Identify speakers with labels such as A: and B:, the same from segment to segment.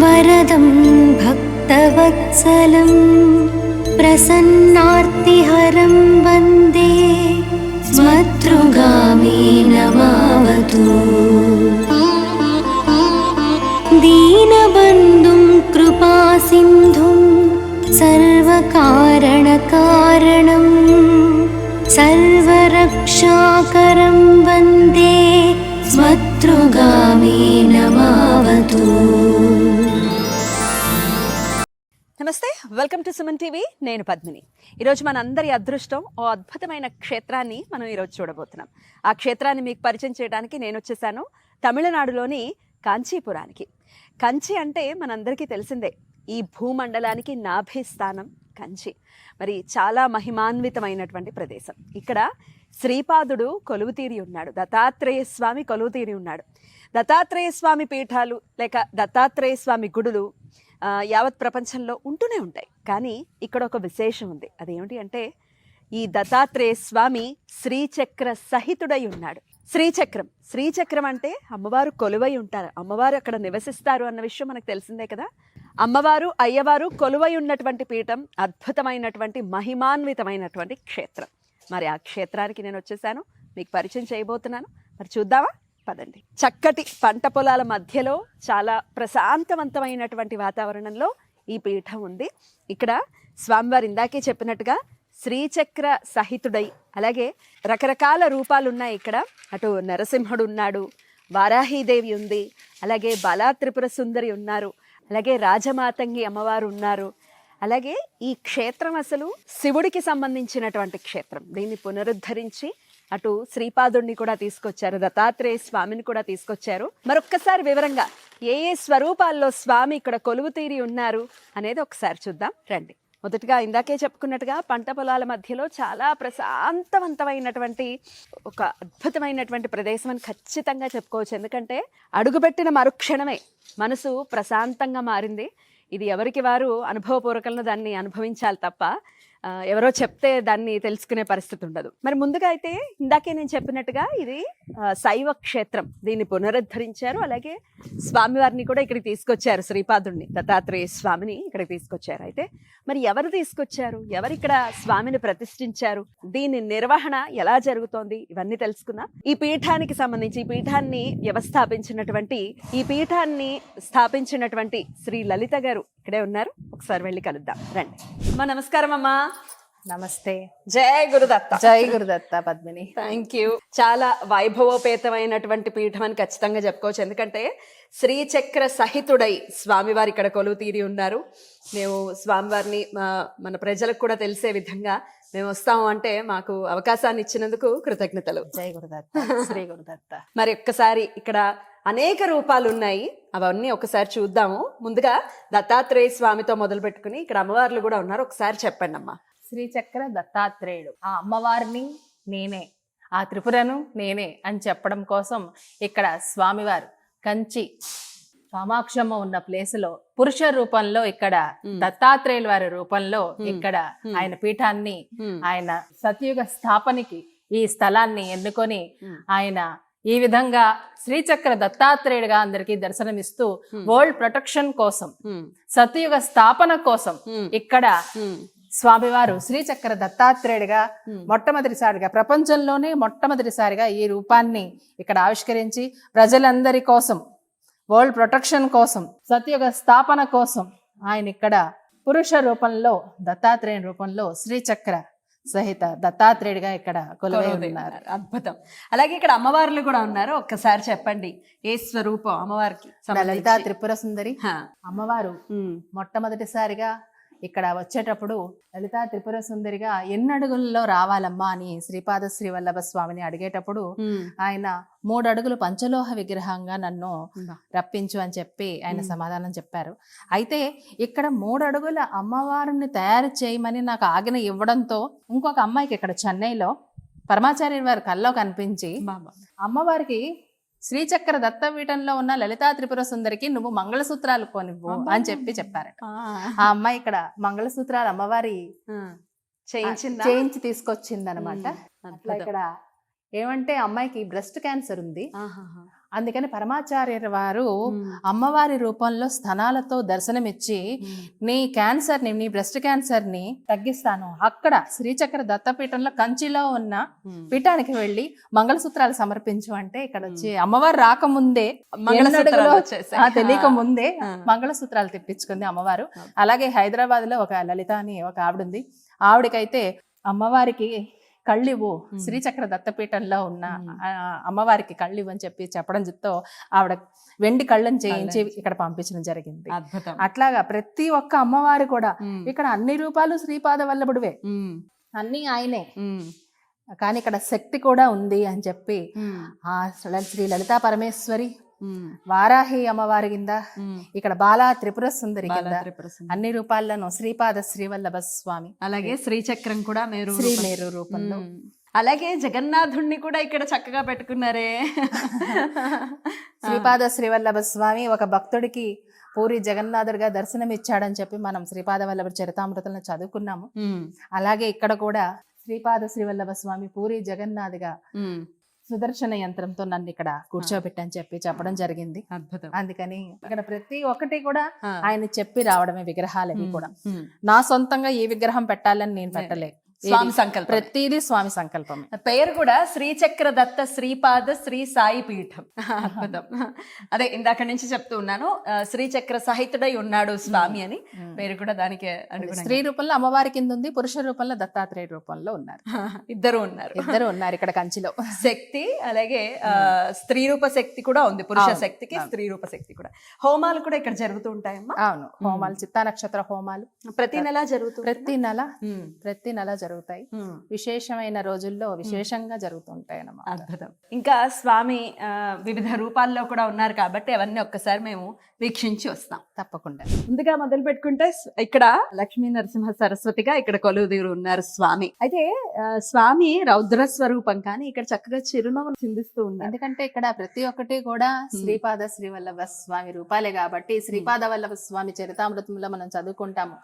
A: वरदं भक्तवत्सलं प्रसन्नार्तिहरं वन्दे स्मतृगामी नमावतु। दीनबन्धुं कृपासिन्धुं सर्वकारणकारणं सर्वरक्षाकरं वन्दे स्मतृगामी नमावतु।
B: నమస్తే, వెల్కమ్ టు సుమన్ టీవీ. నేను పద్మిని. ఈరోజు మన అందరి అదృష్టం ఓ అద్భుతమైన క్షేత్రాన్ని మనం ఈరోజు చూడబోతున్నాం. ఆ క్షేత్రాన్ని మీకు పరిచయం చేయడానికి నేను వచ్చేసాను తమిళనాడులోని కాంచీపురానికి. కంచి అంటే మనందరికీ తెలిసిందే, ఈ భూమండలానికి నాభి స్థానం కంచి. మరి చాలా మహిమాన్వితమైనటువంటి ప్రదేశం. ఇక్కడ శ్రీపాదుడు కొలువుతీరి ఉన్నాడు, దత్తాత్రేయ స్వామి కొలువుతీరి ఉన్నాడు. దత్తాత్రేయ స్వామి పీఠాలు లేక దత్తాత్రేయ స్వామి గుడులు యావత్ ప్రపంచంలో ఉంటూనే ఉంటాయి. కానీ ఇక్కడ ఒక విశేషం ఉంది. అదేమిటి అంటే, ఈ దత్తాత్రేయ స్వామి శ్రీచక్ర సహితుడై ఉన్నాడు. శ్రీచక్రం అంటే అమ్మవారు కొలువై ఉంటారు, అమ్మవారు అక్కడ నివసిస్తారు అన్న విషయం మనకు తెలిసిందే కదా. అమ్మవారు అయ్యవారు కొలువై ఉన్నటువంటి పీఠం, అద్భుతమైనటువంటి మహిమాన్వితమైనటువంటి క్షేత్రం. మరి ఆ క్షేత్రానికి నేను వచ్చేసాను, మీకు పరిచయం చేయబోతున్నాను. మరి చూద్దామా? పదండి. చక్కటి పంట పొలాల మధ్యలో చాలా ప్రశాంతవంతమైనటువంటి వాతావరణంలో ఈ పీఠం ఉంది. ఇక్కడ స్వామివారు ఇందాకే చెప్పినట్టుగా శ్రీచక్ర సహితుడై, అలాగే రకరకాల రూపాలు ఉన్నాయి ఇక్కడ. అటు నరసింహుడు ఉన్నాడు, వారాహీదేవి ఉంది, అలాగే బాలా త్రిపుర సుందరి ఉన్నారు, అలాగే రాజమాతంగి అమ్మవారు ఉన్నారు. అలాగే ఈ క్షేత్రం అసలు శివుడికి సంబంధించినటువంటి క్షేత్రం. దీన్ని పునరుద్ధరించి అటు శ్రీపాదుడిని కూడా తీసుకొచ్చారు, దత్తాత్రేయ స్వామిని కూడా తీసుకొచ్చారు. మరొక్కసారి వివరంగా ఏ ఏ స్వరూపాల్లో స్వామి ఇక్కడ కొలువు తీరి ఉన్నారు అనేది ఒకసారి చూద్దాం రండి. మొదటగా ఇందాకే చెప్పుకున్నట్టుగా పంట పొలాల మధ్యలో చాలా ప్రశాంతవంతమైనటువంటి ఒక అద్భుతమైనటువంటి ప్రదేశం అని ఖచ్చితంగా చెప్పుకోవచ్చు. ఎందుకంటే అడుగుపెట్టిన మరుక్షణమే మనసు ప్రశాంతంగా మారింది. ఇది ఎవరికి వారు అనుభవపూర్వకంగా దాన్ని అనుభవించాలి తప్ప ఎవరో చెప్తే దాన్ని తెలుసుకునే పరిస్థితి ఉండదు. మరి ముందుగా అయితే ఇందాకే నేను చెప్పినట్టుగా ఇది శైవ క్షేత్రం. దీన్ని పునరుద్ధరించారు, అలాగే స్వామివారిని కూడా ఇక్కడికి తీసుకొచ్చారు. శ్రీపాదుడిని, దత్తాత్రేయ స్వామిని ఇక్కడికి తీసుకొచ్చారు. అయితే మరి ఎవరు తీసుకొచ్చారు, ఎవరు ఇక్కడ స్వామిని ప్రతిష్ఠించారు, దీని నిర్వహణ ఎలా జరుగుతోంది, ఇవన్నీ తెలుసుకుందాం. ఈ పీఠానికి సంబంధించి, ఈ పీఠాన్ని ఈ పీఠాన్ని స్థాపించినటువంటి శ్రీ లలిత గారు ఇక్కడే ఉన్నారు. ఒకసారి వెళ్ళి కలుద్దాం రండి. అమ్మా నమస్కారం. అమ్మా
C: నమస్తే.
B: జై గురుదత్త.
C: జై గురుదత్త పద్మిని.
B: Thank you. చాలా వైభవోపేతమైనటువంటి పీఠం అని ఖచ్చితంగా చెప్పుకోవచ్చు. ఎందుకంటే శ్రీచక్ర సహితుడై స్వామివారి ఇక్కడ కొలువు తీరి ఉన్నారు. మేము స్వామివారిని మన ప్రజలకు కూడా తెలిసే విధంగా మేము వస్తాము అంటే మాకు అవకాశాన్ని ఇచ్చినందుకు కృతజ్ఞతలు.
C: జై గురుదత్త. శ్రీ గురుదత్త.
B: మరి ఒక్కసారి ఇక్కడ అనేక రూపాలు ఉన్నాయి, అవన్నీ ఒకసారి చూద్దాము. ముందుగా దత్తాత్రేయ స్వామితో మొదలు పెట్టుకుని ఇక్కడ అమ్మవార్లు కూడా ఉన్నారు. ఒకసారి చెప్పండి అమ్మా.
C: శ్రీచక్ర దత్తాత్రేయుడు, ఆ అమ్మవారిని నేనే, ఆ త్రిపురను నేనే అని చెప్పడం కోసం ఇక్కడ స్వామివారు కంచి కామాక్షమ్మ ఉన్న ప్లేసులో పురుష రూపంలో, ఇక్కడ దత్తాత్రేయుల వారి రూపంలో ఇక్కడ ఆయన పీఠాన్ని, ఆయన సత్యుగ స్థాపనకి ఈ స్థలాన్ని ఎన్నుకొని ఆయన ఈ విధంగా శ్రీచక్ర దత్తాత్రేయుడిగా అందరికీ దర్శనమిస్తూ వరల్డ్ ప్రొటెక్షన్ కోసం, సత్యుగ స్థాపన కోసం ఇక్కడ స్వామివారు శ్రీచక్ర దత్తాత్రేయుడిగా మొట్టమొదటిసారిగా, ప్రపంచంలోనే మొట్టమొదటిసారిగా ఈ రూపాన్ని ఇక్కడ ఆవిష్కరించి ప్రజలందరి కోసం, వరల్డ్ ప్రొటెక్షన్ కోసం, సత్యుగ స్థాపన కోసం ఆయన ఇక్కడ పురుష రూపంలో, దత్తాత్రేయ రూపంలో శ్రీచక్ర సహిత దత్తాత్రేయుడిగా ఇక్కడ కొలువై ఉన్నారు.
B: అద్భుతం. అలాగే ఇక్కడ అమ్మవార్లు కూడా ఉన్నారు. ఒక్కసారి చెప్పండి ఏ స్వరూపం అమ్మవారికి?
C: లలితా త్రిపుర సుందరి అమ్మవారు మొట్టమొదటిసారిగా ఇక్కడ వచ్చేటప్పుడు లలితా త్రిపుర సుందరిగా ఎన్ని అడుగుల్లో రావాలమ్మా అని శ్రీపాద శ్రీ వల్లభ స్వామిని అడిగేటప్పుడు ఆయన 3 అడుగులు పంచలోహ విగ్రహంగా నన్ను రప్పించు అని చెప్పి ఆయన సమాధానం చెప్పారు. అయితే ఇక్కడ 3 అడుగుల అమ్మవారిని తయారు చేయమని నాకు ఆజ్ఞ ఇవ్వడంతో ఇంకొక అమ్మాయికి ఇక్కడ చెన్నైలో పరమాచార్య వారి కల్లో కనిపించి అమ్మవారికి శ్రీచక్ర దత్తపీఠంలో ఉన్న లలితా త్రిపుర సుందరికి నువ్వు మంగళసూత్రాలు కొనివ్వు అని చెప్పారట. ఆ అమ్మాయి ఇక్కడ మంగళసూత్రాలు అమ్మవారి చేయించి తీసుకొచ్చింది అనమాట. అట్లా ఇక్కడ ఏమంటే అమ్మాయికి బ్రెస్ట్ క్యాన్సర్ ఉంది. అందుకని పరమాచార్యుల వారు అమ్మవారి రూపంలో స్థనాలతో దర్శనమిచ్చి నీ క్యాన్సర్ని, నీ బ్రెస్ట్ క్యాన్సర్ని తగ్గిస్తాను, అక్కడ శ్రీచక్ర దత్తపీఠంలో కంచిలో ఉన్న పీఠానికి వెళ్ళి మంగళసూత్రాలు సమర్పించు అంటే ఇక్కడ వచ్చి అమ్మవారు రాకముందే తెలియక ముందే మంగళసూత్రాలు తెప్పించుకుంది అమ్మవారు. అలాగే హైదరాబాద్ లో ఒక లలిత అని ఒక ఆవిడ ఉంది. ఆవిడకైతే అమ్మవారికి కళ్ళివ్వు, శ్రీచక్ర దత్తపీఠంలో ఉన్న అమ్మవారికి కళ్ళివ్వు అని చెప్పడంతో ఆవిడ వెండి కళ్ళని చేయించి ఇక్కడ పంపించడం జరిగింది. అట్లాగా ప్రతి ఒక్క అమ్మవారి కూడా ఇక్కడ అన్ని రూపాలు శ్రీపాద వల్లభుడివే, అన్ని ఆయనే, కానీ ఇక్కడ శక్తి కూడా ఉంది అని చెప్పి ఆ శ్రీ లలితా పరమేశ్వరి, వారాహి అమ్మవారి కింద, ఇక్కడ బాలా త్రిపుర సుందరి కింద అన్ని రూపాల్లోనూ శ్రీపాద శ్రీవల్లభ స్వామి,
B: అలాగే శ్రీచక్రం కూడా
C: మేరు రూపంలో,
B: అలాగే జగన్నాథుణ్ణి కూడా ఇక్కడ చక్కగా పెట్టుకున్నారే.
C: శ్రీపాద శ్రీవల్లభ స్వామి ఒక భక్తుడికి పూరి జగన్నాథుడిగా దర్శనం ఇచ్చాడని చెప్పి మనం శ్రీపాద వల్లభ చరితామృతంలో చదువుకున్నాము. అలాగే ఇక్కడ కూడా శ్రీపాద శ్రీవల్లభ స్వామి పూరి జగన్నాథ్గా సుదర్శన యంత్రంతో నన్ను ఇక్కడ కూర్చోబెట్టని చెప్పడం జరిగింది.
B: అద్భుతం.
C: అందుకని ఇక్కడ ప్రతి ఒక్కటి కూడా ఆయన చెప్పి రావడమే. విగ్రహాలవి కూడా నా సొంతంగా ఈ విగ్రహం పెట్టాలని నేను పెట్టలేదు,
B: స్వామి సంకల్పం,
C: ప్రతిదీ స్వామి సంకల్పం.
B: పేరు కూడా శ్రీచక్ర దత్త శ్రీపాద శ్రీ సాయి పీఠం. అద్భుతం. అదే ఇందాక నుంచి చెప్తూ ఉన్నాను, శ్రీచక్ర సహితుడై ఉన్నాడు స్వామి అని పేరు కూడా దానికి
C: స్త్రీ రూపంలో అమ్మవారి కింద ఉంది, పురుష రూపంలో దత్తాత్రేయ రూపంలో ఉన్నారు.
B: ఇద్దరు ఉన్నారు
C: ఇక్కడ కంచిలో.
B: శక్తి అలాగే స్త్రీ రూప శక్తి కూడా ఉంది, పురుష శక్తికి స్త్రీ రూప శక్తి కూడా. హోమాలు కూడా ఇక్కడ జరుగుతూ ఉంటాయమ్మా?
C: అవును, హోమాలు, చిత్తా నక్షత్ర హోమాలు
B: ప్రతి నెల జరుగుతుంది.
C: ప్రతి నెల జరుగుతాయి. విశేషమైన రోజుల్లో విశేషంగా జరుగుతుంటాయి అన్నమాట.
B: అద్భుతం. ఇంకా స్వామి వివిధ రూపాల్లో కూడా ఉన్నారు కాబట్టి అవన్నీ ఒక్కసారి మేము వీక్షించి వస్తాం తప్పకుండా. ముందుగా మొదలు పెట్టుకుంటే ఇక్కడ లక్ష్మీ నరసింహ సరస్వతిగా ఇక్కడ కొలువుదీరు ఉన్నారు స్వామి. అయితే స్వామి రౌద్ర స్వరూపం, కానీ ఇక్కడ చక్కగా చిరునవ్వు చిందిస్తూ ఉన్నారు.
C: ఎందుకంటే ఇక్కడ ప్రతి ఒక్కటి కూడా శ్రీపాద శ్రీవల్లభ స్వామి రూపాలే కాబట్టి శ్రీపాద వల్లభ స్వామి చరితామృతంలో మనం చదువుకుంటాము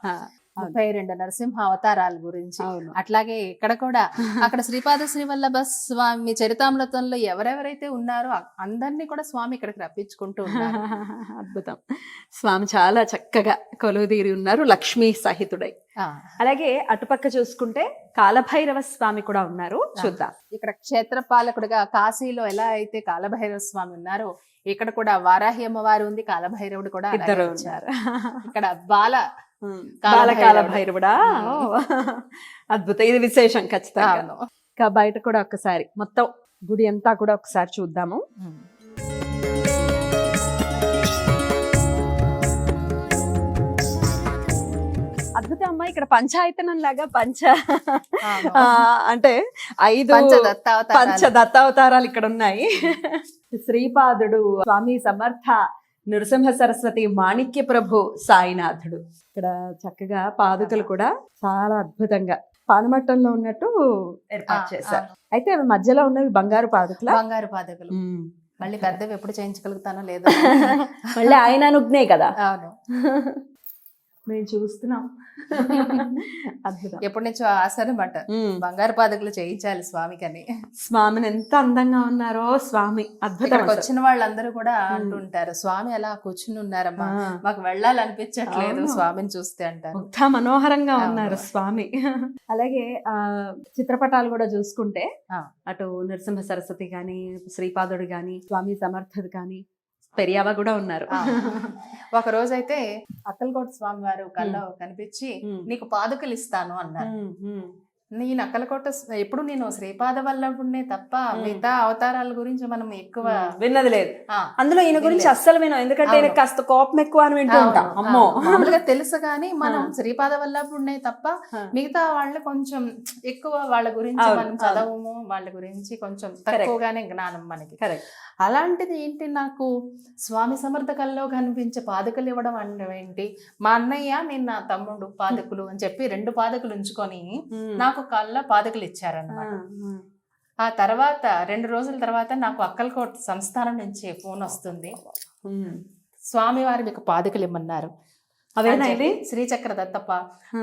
C: 32 నరసింహ అవతారాల గురించి. అట్లాగే ఇక్కడ కూడా అక్కడ శ్రీపాద శ్రీవల్లభ స్వామి చరితామృతంలో ఎవరెవరైతే ఉన్నారో అందరినీ కూడా స్వామి ఇక్కడికి రప్పించుకుంటూ ఉన్నారు.
B: అద్భుతం. స్వామి చాలా చక్కగా కొలువుదీరి ఉన్నారు లక్ష్మీ సహితుడై. అలాగే అటుపక్క చూసుకుంటే కాలభైరవ స్వామి కూడా ఉన్నారు, చూద్దాం.
C: ఇక్కడ క్షేత్రపాలకుడిగా కాశీలో ఎలా అయితే కాలభైరవ స్వామి ఉన్నారో ఇక్కడ కూడా వారాహి అమ్మవారు ఉంది, కాలభైరవుడు కూడా
B: ఇద్దరు ఉన్నారు.
C: ఇక్కడ
B: బాలకాల భైరవుడా, అద్భుతం. ఇది విశేషం ఖచ్చితంగా. ఇంకా బయట కూడా ఒక్కసారి మొత్తం గుడి అంతా కూడా ఒకసారి చూద్దాము. అద్భుతం అమ్మా. ఇక్కడ పంచాయతనం లాగా అంటే 5 పంచదత్తావతారాలు ఇక్కడ ఉన్నాయి. శ్రీపాదుడు, స్వామి సమర్థ, నృసింహ సరస్వతి, మాణిక్య ప్రభు, సాయినాథుడు. ఇక్కడ చక్కగా పాదుకలు కూడా చాలా అద్భుతంగా పానమట్టంలో ఉన్నట్టు ఏర్పాటు చేశారు. అయితే అవి మధ్యలో ఉన్నవి బంగారు పాదుకలు.
C: మళ్ళీ పెద్దవి ఎప్పుడు చేయించగలుగుతానో లేదో,
B: మళ్ళీ ఆయన అనుజ్ఞే కదా.
C: అవును,
B: మేము చూస్తున్నాం. అద్భుతం.
C: ఎప్పటి నుంచో ఆశ అనమాట, బంగారు పాదకులు చేయించాలి స్వామికి అని.
B: స్వామిని ఎంత అందంగా ఉన్నారో స్వామి. అద్భుతం.
C: వచ్చిన వాళ్ళందరూ కూడా అంటుంటారు, స్వామి అలా కూర్చుని ఉన్నారమ్మా, మాకు వెళ్ళాలనిపించట్లేదు స్వామిని చూస్తే అంటారు.
B: ఎంత మనోహరంగా ఉన్నారు స్వామి. అలాగే చిత్రపటాలు కూడా చూసుకుంటే అటు నరసింహ సరస్వతి గాని, శ్రీపాదుడు గాని, స్వామి సమర్థుడు గాని, పెరియావ కూడా ఉన్నారు.
C: ఒక రోజైతే అక్కలకోట స్వామి వారు కల్లో కనిపించి నీకు పాదుకలు ఇస్తాను అన్నారు. నేను అక్కలకోట ఎప్పుడు నేను శ్రీపాద వల్లభుడినే తప్ప మిగతా అవతారాల గురించి మనం ఎక్కువ
B: విన్నది లేదు. అందులో ఈయన గురించి అస్సలు వినం, ఎందుకంటే ఆయన కాస్త కోపం ఎక్కువ అని వింటూ ఉంటాం. అమ్మో,
C: మామూలుగా తెలుసు కానీ మనం శ్రీపాద వల్లభుడినే తప్ప మిగతా వాళ్ళు కొంచెం ఎక్కువ వాళ్ళ గురించి మనం చదవము, వాళ్ళ గురించి కొంచెం తక్కువగానే జ్ఞానం మనకి. అలాంటిది ఏంటి, నాకు స్వామి సమర్థకల్లో కనిపించే పాదుకలు ఇవ్వడం అంటే ఏంటి, మా అన్నయ్య నేను నా తమ్ముడు పాదుకులు అని చెప్పి 2 పాదుకలు ఉంచుకొని నాకు కళ్ళ పాదుకలు ఇచ్చారన్నమాట. ఆ తర్వాత 2 రోజుల తర్వాత నాకు అక్కలకోట సంస్థానం నుంచి ఫోన్ వస్తుంది, స్వామివారి మీకు పాదుకలు ఇమ్మన్నారు.
B: అవేనా
C: అని
B: ఇవి?
C: చెప్పి శ్రీచక్ర దత్తప్ప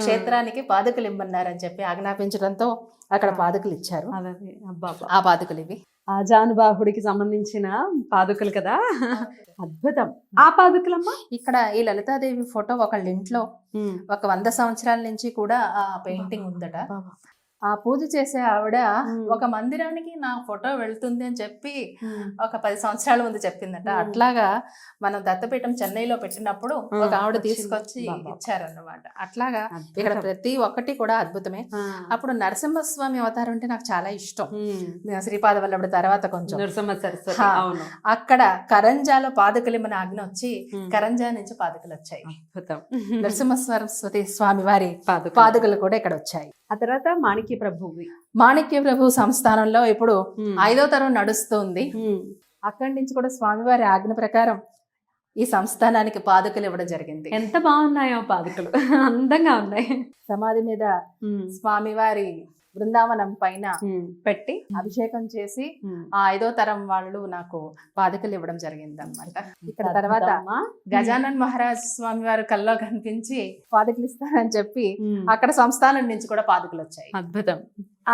C: క్షేత్రానికి పాదుకలు ఇమ్మన్నారని చెప్పి ఆజ్ఞాపించడంతో అక్కడ పాదుకలు ఇచ్చారు. ఆ పాదుకలు ఇవి
B: ఆ జానుబాహుడికి సంబంధించిన పాదుకలు కదా, అద్భుతం. ఆ పాదుకలమ్మా
C: ఇక్కడ ఈ లలితాదేవి ఫోటో ఒకళ్ళ ఇంట్లో ఒక 100 సంవత్సరాల నుంచి కూడా ఆ పెయింటింగ్ ఉందట. ఆ పూజ చేసే ఆవిడ ఒక మందిరానికి నా ఫోటో వెళ్తుంది అని చెప్పి ఒక 10 సంవత్సరాల ముందు చెప్పిందట. అట్లాగా మనం దత్తపీఠం చెన్నైలో పెట్టినప్పుడు ఒక ఆవిడ తీసుకొచ్చి ఇచ్చారన్నమాట. అట్లాగా ఇక్కడ ప్రతి ఒక్కటి కూడా అద్భుతమే. అప్పుడు నరసింహస్వామి అవతారం అంటే నాకు చాలా ఇష్టం. శ్రీపాద వల్లభుడి తర్వాత కొంచెం
B: నరసింహ సరస్వతి. అవును.
C: అక్కడ కరంజాలో పాదుకలిమ్మని ఆజ్ఞ వచ్చి కరంజా నుంచి పాదుకలు వచ్చాయి.
B: అద్భుతం.
C: నరసింహ సరస్వతి స్వామి వారి పాదుకలు కూడా ఇక్కడ వచ్చాయి.
B: ఆ తర్వాత మాణిక్య ప్రభువి.
C: మాణిక్య ప్రభు సంస్థానంలో ఇప్పుడు 5వ తరం నడుస్తుంది. అక్కడి నుంచి కూడా స్వామివారి ఆజ్ఞ ప్రకారం ఈ సంస్థానానికి పాదుకలు ఇవ్వడం జరిగింది.
B: ఎంత బాగున్నాయో పాదుకలు, అందంగా ఉన్నాయి.
C: సమాధి మీద స్వామివారి బృందావనం పైన పెట్టి అభిషేకం చేసి ఆ 5వ తరం వాళ్ళు నాకు పాదుకలు ఇవ్వడం జరిగింది అన్నమాట. ఇక్కడ తర్వాత గజానన్ మహారాజ్ స్వామి వారు కల్లో కనిపించి పాదుకలు ఇస్తానని చెప్పి అక్కడ సంస్థానం నుంచి కూడా పాదుకలు వచ్చాయి.
B: అద్భుతం.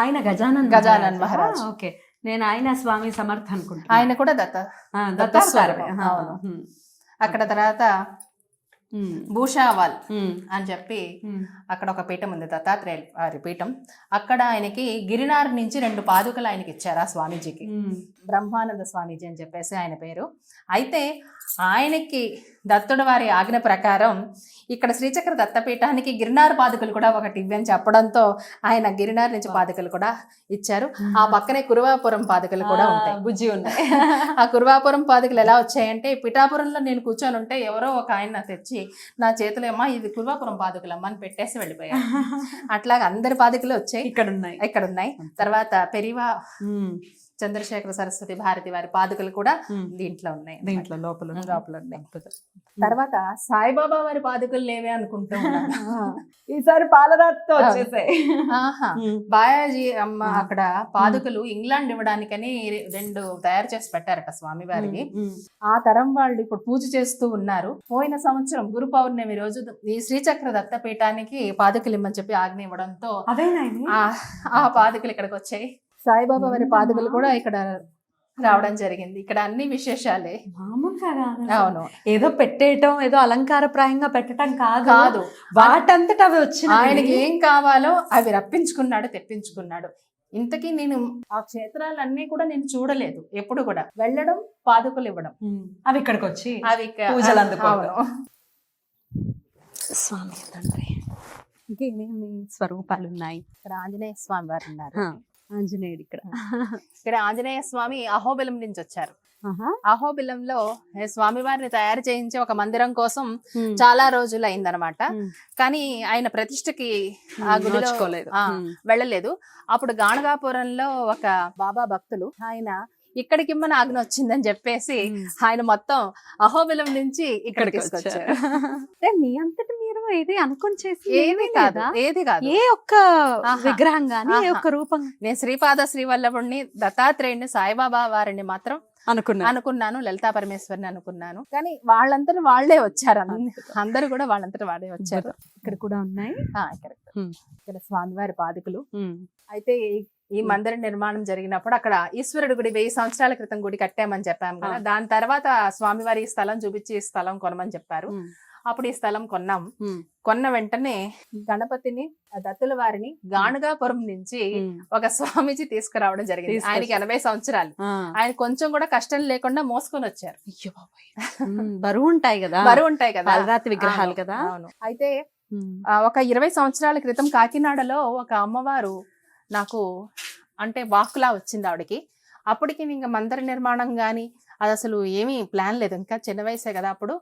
B: ఆయన గజానన్ మహారాజ్. ఓకే, నేను ఆయన స్వామి సమర్థ అనుకుంటా.
C: ఆయన కూడా దత్తావతారమే. అవును. అక్కడ తర్వాత భూషావాల్ అని చెప్పి అక్కడ ఒక పీఠం ఉంది, దత్తాత్రేయ వారి పీఠం. అక్కడ ఆయనకి గిరినార్ నుంచి 2 పాదుకలు ఆయనకి ఇచ్చారు ఆ స్వామీజీకి. బ్రహ్మానంద స్వామీజీ అని చెప్పేసి ఆయన పేరు. అయితే ఆయనకి దత్తుడు వారి ఆజ్ఞ ప్రకారం ఇక్కడ శ్రీచక్ర దత్తపీఠానికి గిరినార్ పాదుకలు కూడా ఒకటి ఇవ్వని చెప్పడంతో ఆయన గిరినార్ నుంచి పాదుకలు కూడా ఇచ్చారు. ఆ పక్కనే కురువాపురం పాదుకలు కూడా ఉంటాయి, బుజ్జి ఉన్నాయి. ఆ కురువాపురం పాదుకలు ఎలా వచ్చాయంటే, పిఠాపురంలో నేను కూర్చొని ఉంటే ఎవరో ఒక ఆయన తెచ్చి నా చేతిలో అమ్మా ఇది కురువాపురం పాదుకలు అమ్మ అని పెట్టేసి వెళ్ళిపోయారు. అట్లాగా అందరి పాదుకలు వచ్చాయి, ఇక్కడ ఉన్నాయి. తర్వాత పెరివా చంద్రశేఖర సరస్వతి భారతి వారి పాదుకలు కూడా దీంట్లో ఉన్నాయి, దీంట్లో లోపల ఉన్నాయి. తర్వాత సాయిబాబా వారి పాదుకలు లేవే అనుకుంటూ
B: ఈసారి పాలరాతితో వచ్చేసాయి.
C: బాయాజీ అమ్మ అక్కడ పాదుకలు ఇంగ్లాండ్ ఇవ్వడానికని 2 తయారు చేసి పెట్టారట స్వామి వారికి. ఆ తరం వాళ్ళు ఇప్పుడు పూజ చేస్తూ ఉన్నారు. పోయిన సంవత్సరం గురు పౌర్ణమి రోజు ఈ శ్రీచక్ర దత్తపీఠానికి పాదుకలు ఇమ్మని చెప్పి ఆజ్ఞ ఇవ్వడంతో ఆ పాదుకలు ఇక్కడికి వచ్చాయి. సాయిబాబా వారి పాదుకలు కూడా ఇక్కడ రావడం జరిగింది. ఇక్కడ అన్ని విశేషాలే.
B: అవును, ఏదో పెట్టేయటం, ఏదో అలంకారప్రాయంగా పెట్టడం కాదు, వాటంతట అవి వచ్చి
C: ఆయనకి ఏం కావాలో అవి రప్పించుకున్నాడు, తెప్పించుకున్నాడు. ఇంతకీ నేను ఆ క్షేత్రాలన్నీ కూడా నేను చూడలేదు, ఎప్పుడు కూడా వెళ్ళడం, పాదుకలు ఇవ్వడం,
B: అవి ఇక్కడికి వచ్చి
C: అవి
B: పూజలు అందుకోవడం. స్వామి తండ్రి ఇంకేమేమి స్వరూపాలు ఉన్నాయి?
C: ఇక్కడ ఆంజనేయ స్వామి వారు ఉన్నారు.
B: ఆంజనేయుడు
C: ఇక్కడ ఆంజనేయ స్వామి అహోబిలం నుంచి వచ్చారు. అహోబిలంలో స్వామివారిని తయారు చేయించే ఒక మందిరం కోసం చాలా రోజులు అయిందనమాట. కానీ ఆయన ప్రతిష్టకి ఆ గుడిలో వెళ్ళలేదు. అప్పుడు గాణగాపురంలో ఒక బాబా భక్తులు ఆయన ఇక్కడికి మన ఆజ్ఞ వచ్చిందని చెప్పేసి ఆయన మొత్తం అహోబిలం నుంచి ఇక్కడికి తీసుకొచ్చారు.
B: మీ అంతటి మీరు ఇది అనుకుని చేసి
C: ఏది కాదు,
B: ఏ ఒక్క విగ్రహం గానీ, ఏ ఒక్క రూపం.
C: నేను శ్రీపాద శ్రీవల్లభుడిని, దత్తాత్రేయుడిని, సాయిబాబా వారిని మాత్రం అనుకున్నాను, లలితా పరమేశ్వరిని అనుకున్నాను. కానీ వాళ్ళంతా వాళ్ళే వచ్చారు, అందరూ కూడా వాళ్ళంతా వాళ్ళే వచ్చారు.
B: ఇక్కడ కూడా ఉన్నాయి.
C: ఇక్కడ స్వామివారి పాదుకలు. అయితే ఈ మందిర నిర్మాణం జరిగినప్పుడు అక్కడ ఈశ్వరుడు గుడి 1000 సంవత్సరాల క్రితం గుడి కట్టామని చెప్పాము కదా. దాని తర్వాత స్వామివారి స్థలం చూపించి ఈ స్థలం కొనమని చెప్పారు. అప్పుడు ఈ స్థలం కొన్నాం. కొన్న వెంటనే గణపతిని, దత్తుల వారిని గాణగాపురం నుంచి ఒక స్వామీజీ తీసుకురావడం జరిగింది. ఆయనకి 80 సంవత్సరాలు. ఆయన కొంచెం కూడా కష్టం లేకుండా మోసుకొని వచ్చారు.
B: బరువు ఉంటాయి కదా రాతి విగ్రహాలు కదా.
C: అవును. అయితే ఒక 20 సంవత్సరాల క్రితం కాకినాడలో ఒక అమ్మవారు నాకు అంటే వాక్కులా వచ్చింది ఆవిడకి. అప్పటికి ఇంకా మందిర నిర్మాణం గాని అది అసలు ఏమీ ప్లాన్ లేదు, ఇంకా చిన్న వయసే కదా అప్పుడు.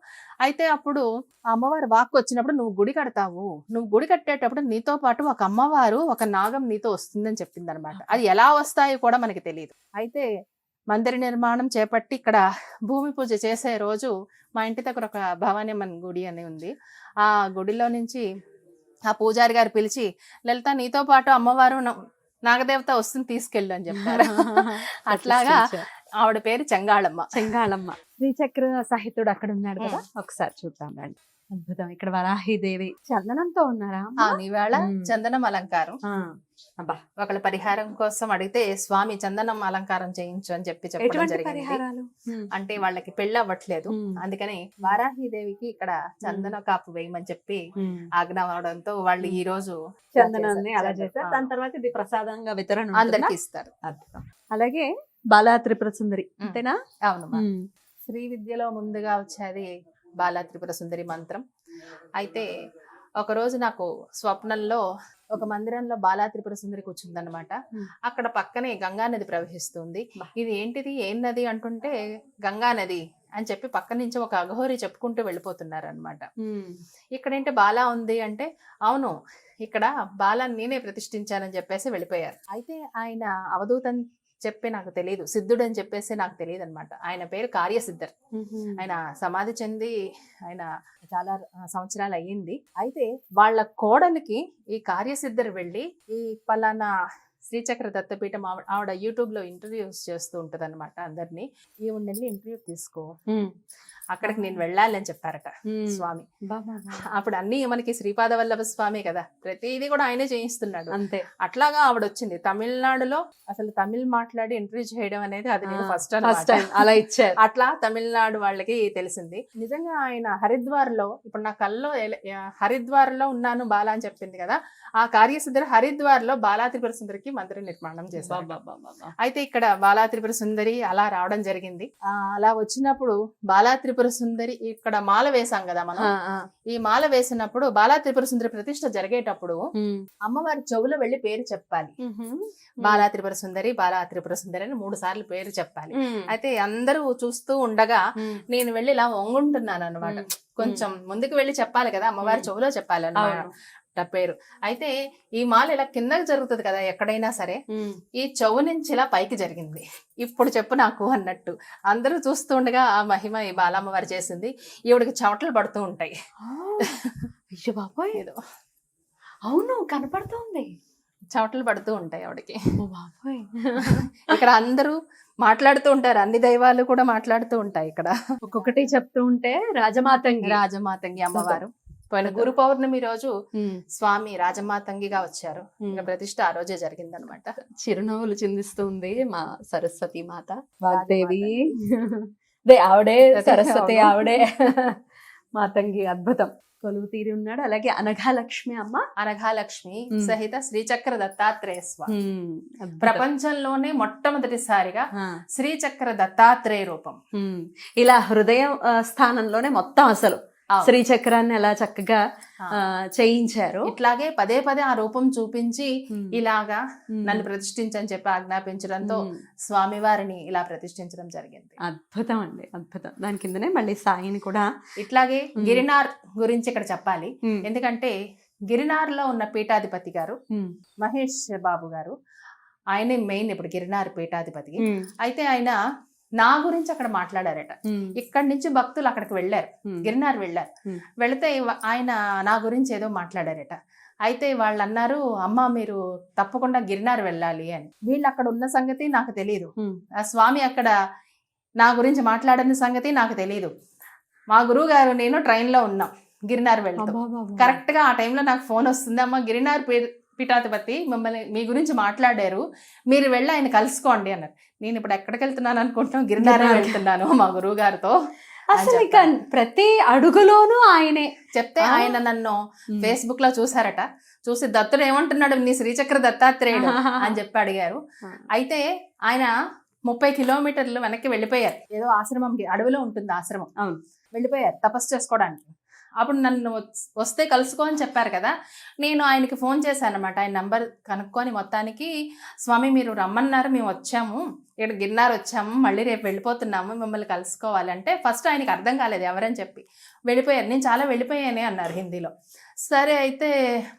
C: అయితే అప్పుడు ఆ అమ్మవారు వాక్కు వచ్చినప్పుడు, నువ్వు గుడి కడతావు, నువ్వు గుడి కట్టేటప్పుడు నీతో పాటు ఒక అమ్మవారు, ఒక నాగం నీతో వస్తుందని చెప్పింది అనమాట. అది ఎలా వస్తాయో కూడా మనకి తెలియదు. అయితే మందిర నిర్మాణం చేపట్టి ఇక్కడ భూమి పూజ చేసే రోజు మా ఇంటి దగ్గర ఒక భవానీమన్ గుడి అని ఉంది. ఆ గుడిలో నుంచి ఆ పూజారి గారు పిలిచి, లలిత నీతో పాటు అమ్మవారు నాగదేవత వస్తుంది, తీసుకెళ్ళు అని చెప్పారు. అట్లాగా ఆవిడ పేరు చెంగాళమ్మ.
B: శ్రీచక్ర సహితుడు అక్కడ ఉన్నాడు కదా, ఒకసారి చూద్దాం రండి. అద్భుతం. ఇక్కడ వరాహిదేవి చందనంతో ఉన్నారా అమ్మ?
C: ఇవాళ
B: మ్మ్.
C: చందనం అలంకారం.
B: ఆ, అబ్బా,
C: ఒకళ్ళ పరిహారం కోసం అడిగితే స్వామి చందనం అలంకారం చేయించు అని చెప్పడం
B: ఎటువంటి
C: జరిగింది.
B: పరిహారాలు?
C: అంటే వాళ్ళకి పెళ్లి అవ్వట్లేదు,
B: మ్మ్.
C: అందుకని వారాహిదేవికి ఇక్కడ చందన కాపు వేయమని చెప్పి ఆజ్ఞ అవడంతో వాళ్ళు ఈ రోజు
B: చందనాన్ని అలా చేస్తారు. దాని తర్వాత ఇది ప్రసాదంగా వితరణ ఉంటుందా?
C: అందరికి ఇస్తారు.
B: అద్భుతం. అలాగే బాలా త్రిపుర సుందరి అంతేనా?
C: అవును. శ్రీ విద్యలో ముందుగా వచ్చేది బాలా త్రిపుర సుందరి మంత్రం. అయితే ఒక రోజు నాకు స్వప్నంలో ఒక మందిరంలో బాలా త్రిపుర సుందరి కూర్చుందనమాట. అక్కడ పక్కనే గంగా నది ప్రవహిస్తుంది. ఇది ఏంటిది, ఏం నది అంటుంటే గంగా నది అని చెప్పి పక్క నుంచి ఒక అఘోరి చెప్పుకుంటూ వెళ్ళిపోతున్నారు అనమాట. ఇక్కడేంటి బాలా ఉంది అంటే, అవును ఇక్కడ బాలా నేనే ప్రతిష్ఠించానని చెప్పేసి వెళ్ళిపోయారు. అయితే ఆయన అవధూతని చెప్పి నాకు తెలియదు, సిద్ధుడు అని చెప్పేసి నాకు తెలియదు అనమాట. ఆయన పేరు కార్యసిద్ధర్. ఆయన సమాధి చెంది ఆయన చాలా సంవత్సరాలు అయ్యింది. అయితే వాళ్ళ కోడలికి ఈ కార్యసిద్ధర్ వెళ్ళి ఈ పలానా శ్రీచక్ర దత్తపీఠం ఆవిడ యూట్యూబ్ లో ఇంటర్వ్యూస్ చేస్తూ ఉంటది అనమాట అందరినీ. ఈవిడ వెళ్ళి ఇంటర్వ్యూ తీసుకో, అక్కడికి నేను వెళ్ళాలి అని చెప్పారట స్వామి. అప్పుడు అన్ని మనకి శ్రీపాద వల్లభ స్వామి కదా, ప్రతిదీ కూడా ఆయనే చేయిస్తున్నాడు.
B: అంతే.
C: అట్లాగా ఆవిడ వచ్చింది. తమిళనాడులో అసలు తమిళ్ మాట్లాడి ఇంటర్వ్యూ చేయడం అనేది అది నేను ఫస్ట్
B: టైం అలా ఇచ్చారు.
C: అట్లా తమిళనాడు వాళ్ళకి తెలిసింది. నిజంగా ఆయన హరిద్వార్ లో, ఇప్పుడు నా కల్లో హరిద్వార్ లో ఉన్నాను బాలా అని చెప్పింది కదా, ఆ కార్యసిద్ధి హరిద్వార్ లో బాలా త్రిపుర సుందరికి మందిర నిర్మాణం చేశారు. అయితే ఇక్కడ బాలా త్రిపుర సుందరి అలా రావడం జరిగింది. అలా వచ్చినప్పుడు బాలా త్రిపుర సుందరి ఇక్కడ మాల వేసాం కదా మనం, ఈ మాల వేసినప్పుడు బాలా త్రిపుర సుందరి ప్రతిష్ఠ జరిగేటప్పుడు అమ్మవారి చెవులో వెళ్లి పేరు చెప్పాలి. బాలా త్రిపుర సుందరి, బాలా త్రిపుర సుందరి అని 3 సార్లు పేరు చెప్పాలి. అయితే అందరూ చూస్తూ ఉండగా నేను వెళ్ళి ఇలా వంగుంటున్నాను అనమాట. కొంచెం ముందుకు వెళ్ళి చెప్పాలి కదా, అమ్మవారి చెవులో చెప్పాలి అన్నమాట పేరు. అయితే ఈ మాల ఇలా కిందకి జరుగుతుంది కదా ఎక్కడైనా సరే, ఈ చెవు నుంచి ఇలా పైకి జరిగింది. ఇప్పుడు చెప్పు నాకు అన్నట్టు అందరూ చూస్తూ ఉండగా ఆ మహిమ ఈ బాలమ్మవారు చేసింది. ఈవిడికి చెమటలు పడుతూ ఉంటాయి.
B: అయ్యో బాబోయ్, అవును కనపడుతుంది,
C: చెమటలు పడుతూ ఉంటాయి ఆవిడకి.
B: బాబోయ్.
C: ఇక్కడ అందరూ మాట్లాడుతూ ఉంటారు, అన్ని దైవాలు కూడా మాట్లాడుతూ ఉంటాయి ఇక్కడ.
B: ఒక్కొక్కటి చెప్తూ ఉంటే
C: రాజమాతంగి అమ్మవారు. పోయిన గురు పౌర్ణమి రోజు స్వామి రాజమాతంగిగా వచ్చారు. ప్రతిష్ఠ ఆ రోజే జరిగిందనమాట.
B: చిరునవ్వులు చిందిస్తుంది మా సరస్వతి మాత, వాగ్దేవి ఆవిడే, సరస్వతి ఆవిడే, మాతంగి. అద్భుతం. కొలువు తీరి ఉన్నాడు. అలాగే అనఘాలక్ష్మి అమ్మ,
C: అనఘాలక్ష్మి సహిత శ్రీచక్ర దత్తాత్రేయ స్వామి. ప్రపంచంలోనే మొట్టమొదటిసారిగా శ్రీచక్ర దత్తాత్రేయ రూపం.
B: ఇలా హృదయం స్థానంలోనే మొత్తం అసలు శ్రీచక్రాన్ని ఎలా చక్కగా చేయించారు.
C: ఇట్లాగే పదే పదే ఆ రూపం చూపించి ఇలాగా నన్ను ప్రతిష్ఠించని చెప్పి ఆజ్ఞాపించడంతో స్వామివారిని ఇలా ప్రతిష్ఠించడం జరిగింది.
B: అద్భుతం అండి, అద్భుతం. దాని కిందనే మళ్ళీ సాయిని కూడా.
C: ఇట్లాగే గిరినార్ గురించి ఇక్కడ చెప్పాలి. ఎందుకంటే గిరినార్ లో ఉన్న పీఠాధిపతి గారు మహేష్ బాబు గారు, ఆయనే మెయిన్ ఇప్పుడు గిరినార్ పీఠాధిపతి. అయితే ఆయన నా గురించి అక్కడ మాట్లాడారట. ఇక్కడి నుంచి భక్తులు అక్కడికి వెళ్ళారు, గిరినార్ వెళ్ళారు. వెళితే ఆయన నా గురించి ఏదో మాట్లాడారట. అయితే వాళ్ళు అన్నారు, అమ్మ మీరు తప్పకుండా గిరినార్ వెళ్ళాలి అని. వీళ్ళు అక్కడ ఉన్న సంగతి నాకు తెలియదు, ఆ స్వామి అక్కడ నా గురించి మాట్లాడిన సంగతి నాకు తెలియదు. మా గురువు గారు నేను ట్రైన్ లో ఉన్నాం గిరినార్ వెళ్తాం. కరెక్ట్ గా ఆ టైంలో నాకు ఫోన్ వస్తుంది, అమ్మ గిరినార్ పీఠాధిపతి మిమ్మల్ని మీ గురించి మాట్లాడారు, మీరు వెళ్ళి ఆయన కలుసుకోండి అన్నారు. నేను ఇప్పుడు ఎక్కడికి వెళ్తున్నాను అనుకుంటున్నాను, గిరినార్ వెళ్తున్నాను మా గురువు గారితో.
B: అసలు ఇక ప్రతి అడుగులోనూ ఆయనే
C: చెప్తే ఆయన నన్ను ఫేస్బుక్ లో చూసారట. చూసి దత్తుడు ఏమంటున్నాడు, నీ శ్రీచక్ర దత్తాత్రేయుడు అని చెప్పి అడిగారు. అయితే ఆయన 30 కిలోమీటర్లు వెనక్కి వెళ్ళిపోయారు. ఏదో ఆశ్రమంకి, అడవిలో ఉంటుంది ఆశ్రమం, వెళ్ళిపోయారు తపస్సు చేసుకోవడానికి. అప్పుడు నన్ను వస్తే కలుసుకో అని చెప్పారు కదా, నేను ఆయనకి ఫోన్ చేశాను అనమాట. ఆయన నంబర్ కనుక్కొని మొత్తానికి స్వామి మీరు రమ్మన్నారు, మేము వచ్చాము, ఇక్కడ గిరినార్ వచ్చాము, మళ్ళీ రేపు వెళ్ళిపోతున్నాము, మిమ్మల్ని కలుసుకోవాలంటే ఫస్ట్ ఆయనకి అర్థం కాలేదు ఎవరని చెప్పి. వెళ్ళిపోయారు, నేను చాలా వెళ్ళిపోయానే అన్నారు హిందీలో. సరే అయితే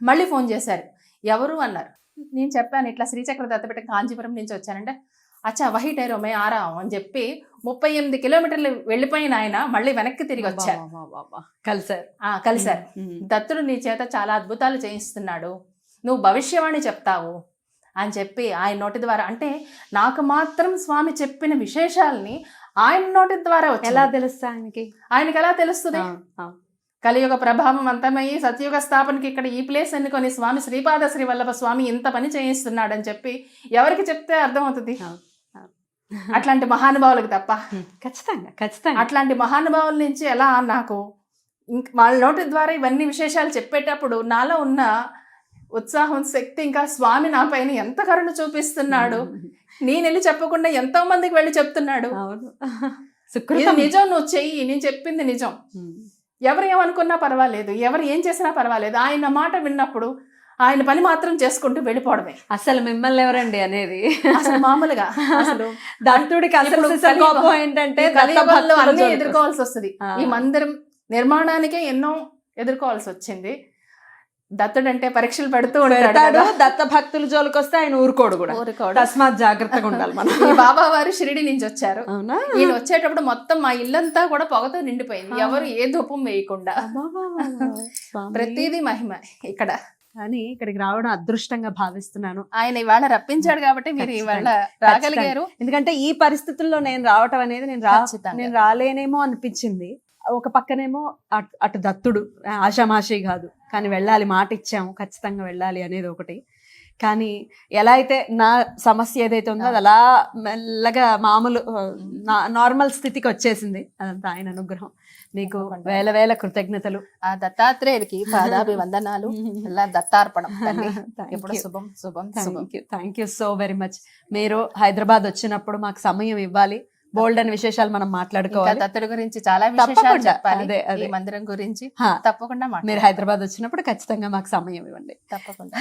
C: మళ్ళీ ఫోన్ చేశారు, ఎవరు అన్నారు. నేను చెప్పాను ఇట్లా శ్రీచక్ర దత్తపీఠం కాంచీపురం నుంచి వచ్చానంటే, అచ్చా వహీ టైరో మే ఆరాం అని చెప్పి 38 కిలోమీటర్లు వెళ్ళిపోయిన ఆయన మళ్ళీ వెనక్కి తిరిగి వచ్చారు. కలిశారు. దత్తుడు నీ చేత చాలా అద్భుతాలు చేయిస్తున్నాడు, నువ్వు భవిష్యవాణి చెప్తావు అని చెప్పి ఆయన నోటి ద్వారా, అంటే నాకు మాత్రం స్వామి చెప్పిన విశేషాలని ఆయన నోటి ద్వారా వచ్చి ఎలా తెలుస్తా ఆయనకి ఎలా తెలుస్తుంది? కలియుగ ప్రభావం అంతమయ్యి సత్యుగ స్థాపనకి ఇక్కడ ఈ ప్లేస్ ఎన్నుకొని స్వామి శ్రీపాద శ్రీ వల్లభ స్వామి ఇంత పని చేయిస్తున్నాడని చెప్పి ఎవరికి చెప్తే అర్థమవుతుంది? అట్లాంటి మహానుభావులకు తప్ప.
B: ఖచ్చితంగా
C: అట్లాంటి మహానుభావుల నుంచి ఎలా నాకు వాళ్ళ నోటి ద్వారా ఇవన్నీ విశేషాలు చెప్పేటప్పుడు నాలో ఉన్న ఉత్సాహం, శక్తి, ఇంకా స్వామి నా పైన ఎంత కరుణ చూపిస్తున్నాడు. నేను వెళ్ళి చెప్పకుండా ఎంతో మందికి వెళ్ళి చెప్తున్నాడు. ఇది నిజం, నువ్వు చెయ్యి, నేను చెప్పింది నిజం. ఎవరు ఏమనుకున్నా పర్వాలేదు, ఎవరు ఏం చేసినా పర్వాలేదు, ఆయన మాట విన్నప్పుడు ఆయన పని మాత్రం చేసుకుంటూ వెళ్ళిపోవడమే.
B: అసలు మిమ్మల్ని ఎవరండి అనేది
C: అసలు మామూలుగా అసలు
B: దంతుడికి ఏంటంటే
C: అన్ని ఎదుర్కోవాల్సి వస్తుంది. ఈ మందిరం నిర్మాణానికే ఎన్నో ఎదుర్కోవాల్సి వచ్చింది. దత్తుడు అంటే పరీక్షలు పెడుతూ ఉంటాడు.
B: దత్త భక్తుల జోలికి వస్తే ఆయన ఊరుకోడు కూడా. తస్మాత్ జాగ్రత్తగా ఉండాలి మనం.
C: ఈ బాబా వారు షిరిడి నుంచి వచ్చారు. ఈయన వచ్చేటప్పుడు మొత్తం మా ఇల్లంతా కూడా పొగతో నిండిపోయింది, ఎవరు ఏ ధూపం వేయకుండా. ప్రతిదీ మహిమ ఇక్కడ.
B: కానీ ఇక్కడికి రావడం అదృష్టంగా భావిస్తున్నాను.
C: ఆయన ఇవాళ రప్పించాడు కాబట్టి మీరు ఇవాళ రాగలిగారు.
B: ఎందుకంటే ఈ పరిస్థితుల్లో నేను రావటం అనేది నేను రాలేనేమో అనిపించింది. ఒక పక్కనేమో అటు దత్తుడు ఆషామాషి కాదు, కానీ వెళ్ళాలి, మాట ఇచ్చాము, ఖచ్చితంగా వెళ్ళాలి అనేది ఒకటి. కానీ ఎలా అయితే నా సమస్య ఏదైతే ఉందో అది అలా మెల్లగా మామూలు నార్మల్ స్థితికి వచ్చేసింది. అదంతా ఆయన అనుగ్రహం. నీకు వేల వేల కృతజ్ఞతలు.
C: ఆ దత్తాత్రేయుడికి పాదాభివందనాలు. దత్తార్పణం. ఎప్పుడు శుభం శుభం శుభం.
B: Thank you so very much. మీరు హైదరాబాద్ వచ్చినప్పుడు మాకు సమయం ఇవ్వాలి, బోల్డ్ అని విశేషాలు మనం మాట్లాడుకోవాలి.
C: దత్తుడి గురించి చాలా విశేషాలు చెప్పాలి, ఈ మందిరం గురించి తప్పకుండా.
B: మీరు హైదరాబాద్ వచ్చినప్పుడు ఖచ్చితంగా మాకు సమయం ఇవ్వండి.
C: తప్పకుండా.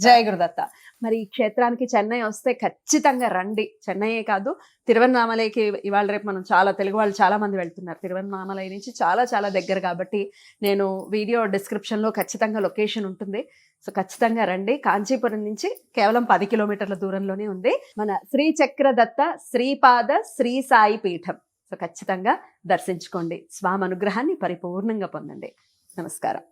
B: జై గురుదత్త. మరి ఈ క్షేత్రానికి చెన్నై వస్తే ఖచ్చితంగా రండి. చెన్నైయే కాదు, తిరువన్నామలైకి ఇవాళ రేపు మనం చాలా తెలుగు వాళ్ళు చాలా మంది వెళ్తున్నారు. తిరువన్నామలై నుంచి చాలా చాలా దగ్గర కాబట్టి నేను వీడియో డిస్క్రిప్షన్ లో ఖచ్చితంగా లొకేషన్ ఉంటుంది. సో ఖచ్చితంగా రండి. కాంచీపురం నుంచి కేవలం 10 కిలోమీటర్ల దూరంలోనే ఉంది మన శ్రీ చక్రదత్త శ్రీపాద శ్రీ సాయి పీఠం. సో ఖచ్చితంగా దర్శించుకోండి, స్వామి అనుగ్రహాన్ని పరిపూర్ణంగా పొందండి. నమస్కారం.